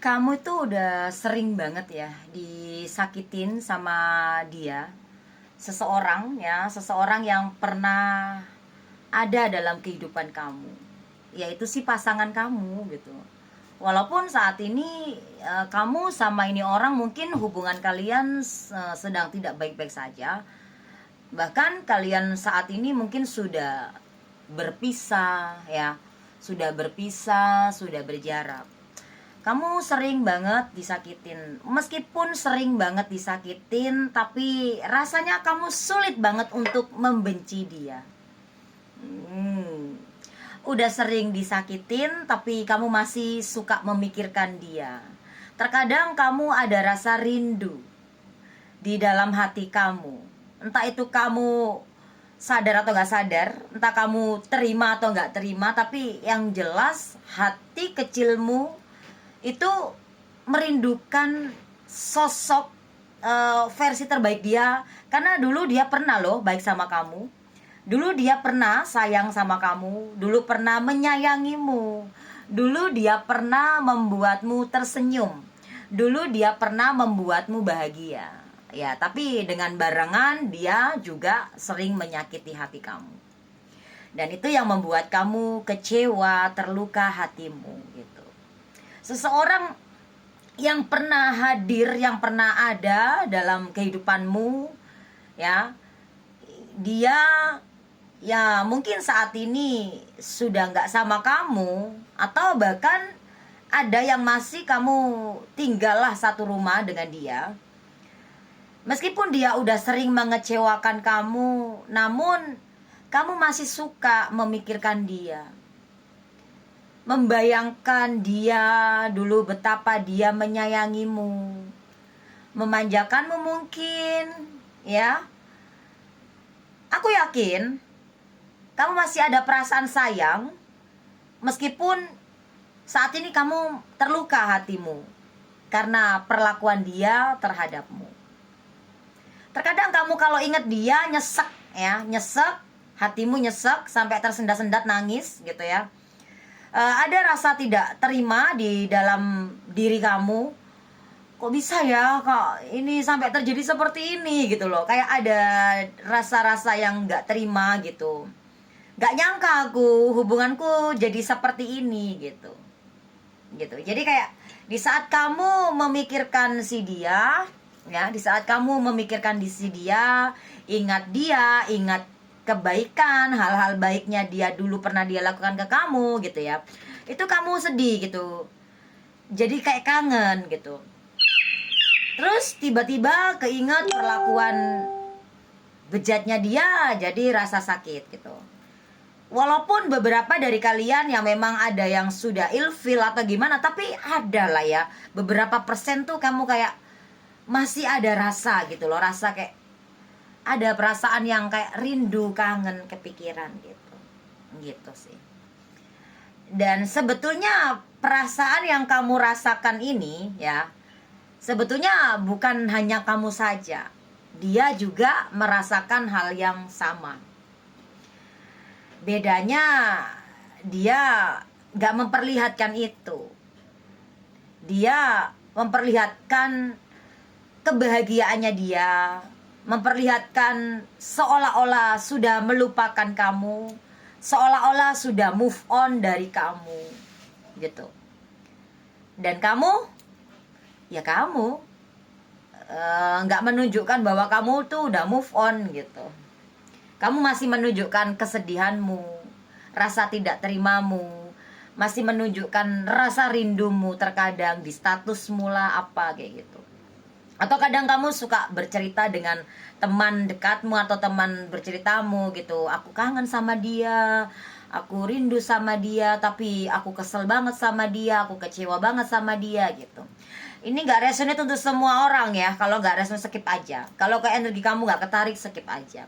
Kamu itu udah sering banget ya disakitin sama dia, seseorang ya, seseorang yang pernah ada dalam kehidupan kamu, yaitu si pasangan kamu gitu. Walaupun saat ini kamu sama ini orang mungkin hubungan kalian sedang tidak baik-baik saja, bahkan kalian saat ini mungkin sudah berpisah ya, sudah berjarak. Kamu sering banget disakitin. Meskipun sering banget disakitin, tapi rasanya kamu sulit banget untuk membenci dia. Udah sering disakitin, tapi kamu masih suka memikirkan dia. Terkadang kamu ada rasa rindu di dalam hati kamu. Entah itu kamu sadar atau gak sadar, entah kamu terima atau gak terima, tapi yang jelas hati kecilmu itu merindukan sosok versi terbaik dia, karena dulu dia pernah loh baik sama kamu, dulu dia pernah sayang sama kamu, dulu pernah menyayangimu, dulu dia pernah membuatmu tersenyum, dulu dia pernah membuatmu bahagia ya. Tapi dengan barengan dia juga sering menyakiti hati kamu, dan itu yang membuat kamu kecewa, terluka hatimu gitu. Seseorang yang pernah hadir, yang pernah ada dalam kehidupanmu ya, dia ya mungkin saat ini sudah nggak sama kamu, atau bahkan ada yang masih kamu tinggallah satu rumah dengan dia. Meskipun dia udah sering mengecewakan kamu, namun kamu masih suka memikirkan dia, membayangkan dia dulu betapa dia menyayangimu, memanjakanmu mungkin ya. Aku yakin kamu masih ada perasaan sayang, meskipun saat ini kamu terluka hatimu karena perlakuan dia terhadapmu. Terkadang kamu kalau ingat dia nyesek ya, nyesek, hatimu nyesek sampai tersendat-sendat nangis gitu ya. Ada rasa tidak terima di dalam diri kamu. Kok bisa ya kok ini sampai terjadi seperti ini gitu loh. Kayak ada rasa-rasa yang gak terima gitu. Gak nyangka aku hubunganku jadi seperti ini gitu. Jadi kayak di saat kamu memikirkan si dia ya, di saat kamu memikirkan si dia, ingat kebaikan, hal-hal baiknya dia dulu pernah dia lakukan ke kamu gitu ya, itu kamu sedih gitu, jadi kayak kangen gitu. Terus tiba-tiba keinget perlakuan bejatnya dia, jadi rasa sakit gitu. Walaupun beberapa dari kalian yang memang ada yang sudah ilfil atau gimana, tapi ada lah ya beberapa persen tuh kamu kayak masih ada rasa gitu loh, rasa kayak ada perasaan yang kayak rindu, kangen, kepikiran gitu sih. Dan sebetulnya perasaan yang kamu rasakan ini ya, sebetulnya bukan hanya kamu saja, dia juga merasakan hal yang sama. Bedanya dia gak memperlihatkan itu, dia memperlihatkan kebahagiaannya dia, memperlihatkan seolah-olah sudah melupakan kamu, seolah-olah sudah move on dari kamu gitu. Dan kamu ya kamu nggak menunjukkan bahwa kamu tuh udah move on gitu. Kamu masih menunjukkan kesedihanmu, rasa tidak terimamu, masih menunjukkan rasa rindumu terkadang di statusmu lah apa kayak gitu. Atau kadang kamu suka bercerita dengan teman dekatmu atau teman berceritamu gitu, aku kangen sama dia, aku rindu sama dia, tapi aku kesel banget sama dia, aku kecewa banget sama dia gitu. Ini gak resonate untuk semua orang ya. Kalau gak resonate skip aja. Kalau ke energi kamu gak ketarik, skip aja.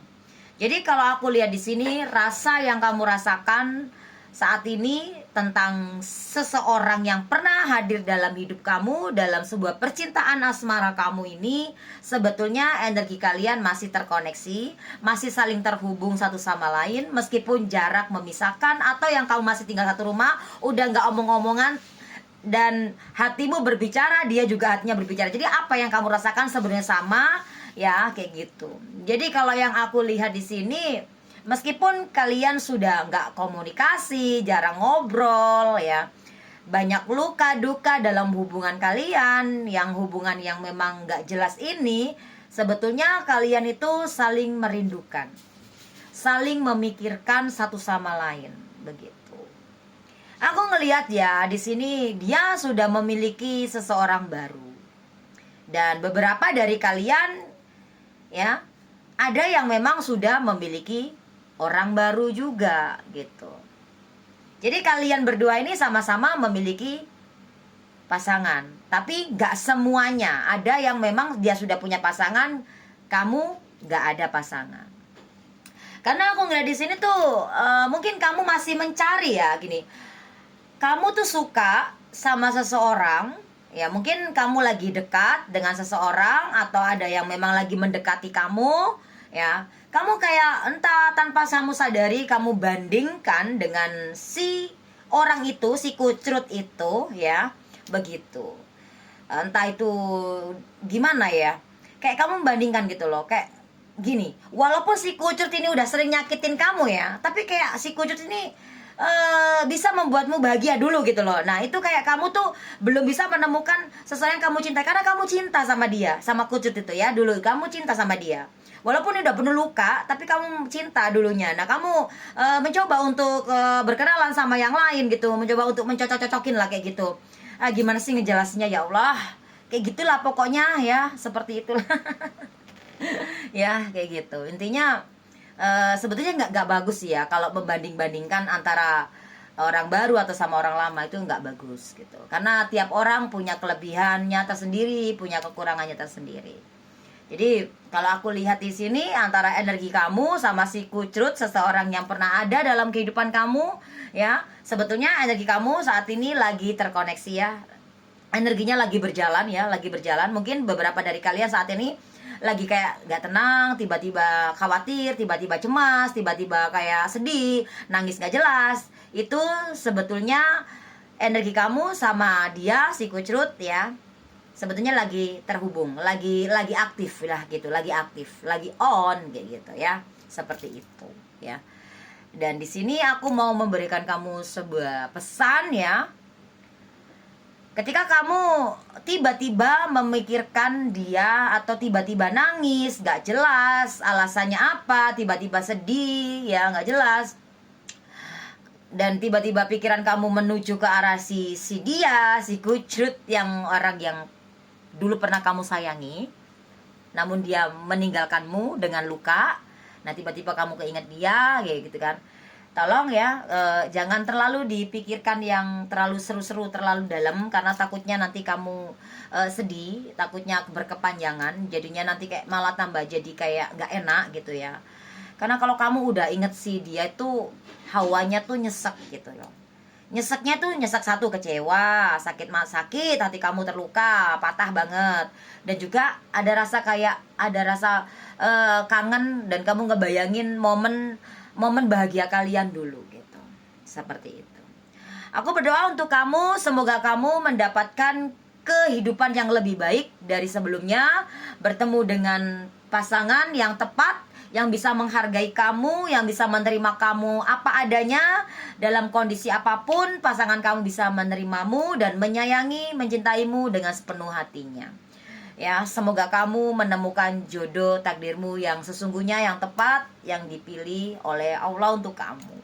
Jadi kalau aku lihat di sini, rasa yang kamu rasakan saat ini tentang seseorang yang pernah hadir dalam hidup kamu, dalam sebuah percintaan asmara kamu ini, sebetulnya energi kalian masih terkoneksi, masih saling terhubung satu sama lain, meskipun jarak memisahkan, atau yang kamu masih tinggal satu rumah, udah gak omong-omongan, dan hatimu berbicara, dia juga hatinya berbicara. Jadi apa yang kamu rasakan sebenarnya sama, ya kayak gitu. Jadi kalau yang aku lihat di sini, meskipun kalian sudah nggak komunikasi, jarang ngobrol, ya, banyak luka duka dalam hubungan kalian, yang hubungan yang memang nggak jelas ini, sebetulnya kalian itu saling merindukan, saling memikirkan satu sama lain, begitu. Aku ngelihat ya di sini dia sudah memiliki seseorang baru. Dan beberapa dari kalian, ya, ada yang memang sudah memiliki orang baru juga gitu. Jadi kalian berdua ini sama-sama memiliki pasangan, tapi nggak semuanya. Ada yang memang dia sudah punya pasangan, kamu nggak ada pasangan. Karena aku ngeliat di sini tuh mungkin kamu masih mencari ya gini. Kamu tuh suka sama seseorang, ya mungkin kamu lagi dekat dengan seseorang atau ada yang memang lagi mendekati kamu, ya. Kamu kayak entah tanpa kamu sadari kamu bandingkan dengan si orang itu, si kucrut itu, ya. Begitu. Entah itu gimana ya. Kayak kamu membandingkan gitu loh, kayak gini, walaupun si kucrut ini udah sering nyakitin kamu ya, tapi kayak si kucrut ini bisa membuatmu bahagia dulu gitu loh. Nah itu kayak kamu tuh belum bisa menemukan seseorang yang kamu cintai, karena kamu cinta sama dia, sama kucut itu ya. Dulu kamu cinta sama dia, walaupun udah penuh luka, tapi kamu cinta dulunya. Nah kamu mencoba untuk berkenalan sama yang lain gitu, mencoba untuk mencocok-cocokin lah kayak gitu. Gimana sih ngejelasinnya ya Allah, kayak gitulah pokoknya ya, seperti itulah. Ya kayak gitu intinya. Sebetulnya nggak bagus ya kalau membanding-bandingkan antara orang baru atau sama orang lama, itu nggak bagus gitu, karena tiap orang punya kelebihannya tersendiri, punya kekurangannya tersendiri. Jadi kalau aku lihat di sini antara energi kamu sama si kucrut, seseorang yang pernah ada dalam kehidupan kamu, ya sebetulnya energi kamu saat ini lagi terkoneksi ya, energinya lagi berjalan ya, lagi berjalan. Mungkin beberapa dari kalian saat ini lagi kayak gak tenang, tiba-tiba khawatir, tiba-tiba cemas, tiba-tiba kayak sedih, nangis gak jelas. Itu sebetulnya energi kamu sama dia, si kucrut ya, sebetulnya lagi terhubung, lagi aktif lah gitu, lagi aktif, lagi on kayak gitu ya, seperti itu ya. Dan di sini aku mau memberikan kamu sebuah pesan ya. Ketika kamu tiba-tiba memikirkan dia atau tiba-tiba nangis, gak jelas alasannya apa, tiba-tiba sedih, ya gak jelas, dan tiba-tiba pikiran kamu menuju ke arah si dia, si kucrut, yang orang yang dulu pernah kamu sayangi, namun dia meninggalkanmu dengan luka. Nah tiba-tiba kamu keinget dia, kayak gitu kan. Tolong ya, jangan terlalu dipikirkan yang terlalu seru-seru, terlalu dalam, karena takutnya nanti kamu sedih, takutnya berkepanjangan, jadinya nanti kayak malah tambah jadi kayak gak enak gitu ya. Karena kalau kamu udah inget si dia itu, hawanya tuh nyesek gitu loh. Nyeseknya tuh nyesek, satu kecewa, sakit hati kamu, terluka, patah banget, dan juga ada rasa kayak ada rasa kangen, dan kamu ngebayangin momen bahagia kalian dulu gitu, seperti itu. Aku berdoa untuk kamu, semoga kamu mendapatkan kehidupan yang lebih baik dari sebelumnya, bertemu dengan pasangan yang tepat, yang bisa menghargai kamu, yang bisa menerima kamu apa adanya, dalam kondisi apapun pasangan kamu bisa menerimamu dan menyayangi, mencintaimu dengan sepenuh hatinya. Ya, semoga kamu menemukan jodoh takdirmu yang sesungguhnya, yang tepat, yang dipilih oleh Allah untuk kamu.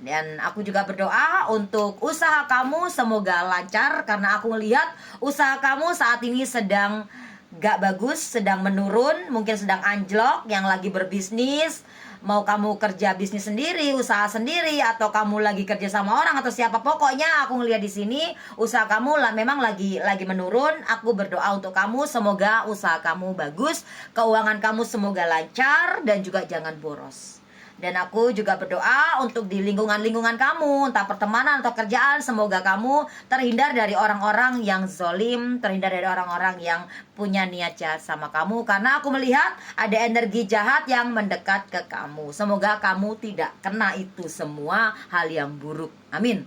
Dan aku juga berdoa untuk usaha kamu semoga lancar, karena aku melihat usaha kamu saat ini sedang gak bagus, sedang menurun, mungkin sedang anjlok. Yang lagi berbisnis, mau kamu kerja bisnis sendiri, usaha sendiri, atau kamu lagi kerja sama orang atau siapa, pokoknya aku ngelihat di sini usaha kamu memang lagi menurun. Aku berdoa untuk kamu, semoga usaha kamu bagus, keuangan kamu semoga lancar, dan juga jangan boros. Dan aku juga berdoa untuk di lingkungan kamu, entah pertemanan atau kerjaan, semoga kamu terhindar dari orang-orang yang zolim, terhindar dari orang-orang yang punya niat jahat sama kamu. Karena aku melihat ada energi jahat yang mendekat ke kamu. Semoga kamu tidak kena itu semua hal yang buruk. Amin.